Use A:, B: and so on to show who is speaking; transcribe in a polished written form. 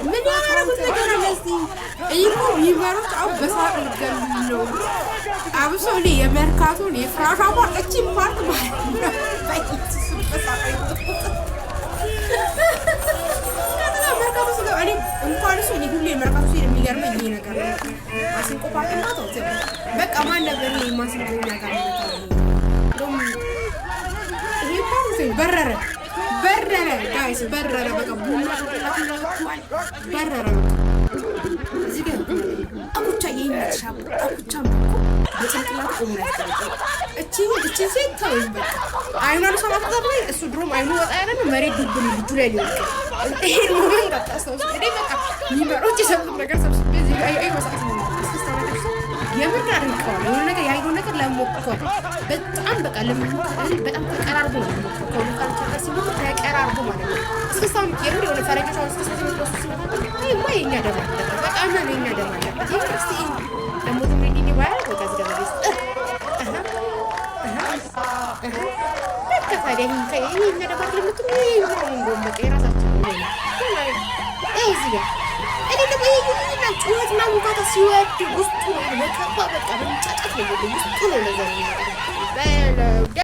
A: ምን ያደረጉት ነገር አለ እስቲ ይሄ የሚበሩት አው በሳቅ ነው አብሶ ላይ የመርካቶን የፍራሻማ እቺ ፓርት ማለት ነው መርካቶ ስለሆነ እኔ እንኳን እሱ እኔ ሁሌ መርካቶ ሲል የሚገርመኝ ይሄ ነገር ነው ማሲንቆ ፓርት ነው በቃ ማን ነበር ይሄ ማሲንቆ ነገር ነው ይሄ ፓርት በረረ ጋይስ በረረ በቃ ቡና በረረ እዚህ ጋር አኩቻ ይመጣሻው አኩቻ በጭንቅላት ቆሞ ያስቀምጣል እቺ ሴት ታውይ በቃ አይኗን ሰማታ ላይ እሱ ድሮም አይኑ ወጣ ያለ ነው መሬት ዱብል ልጁ ላይ ሊወጣ ይሄ ሞመንት አታስተውስ እንዴ በቃ ይመሮች የሰጡት ነገር ሰብስቤ እዚህ ጋር አይወሳስ ነው የምር አድርገው የሆነ ነገር ያየው ነገር ለሞከው በጣም በቃ በጣም ተቀራርቦ ነው ካልቸር ሲሞት ተቀራርቦ ማለት ነው እስከሳም የምር የሆነ ፈረንጆች እስከሳም ተወስቶ ሲመጣ አይ ማይኛ ደማ በቃ ማይኛ ደማ እስቲ ደግሞ ትምሪኒ ባያ በቃ ዝገበስ ታዲያ ይሄን ነገር ለምትም ይሄን በቃ የራሳችን ነው እዚህ ጋር እኔ ደግሞ ይሄን ጩኸት ነው ሙቀት ሲወድ ውስጡ ነው በቃ በቃ በጫጫት ነው ውስጡ ነው ለዛ ነው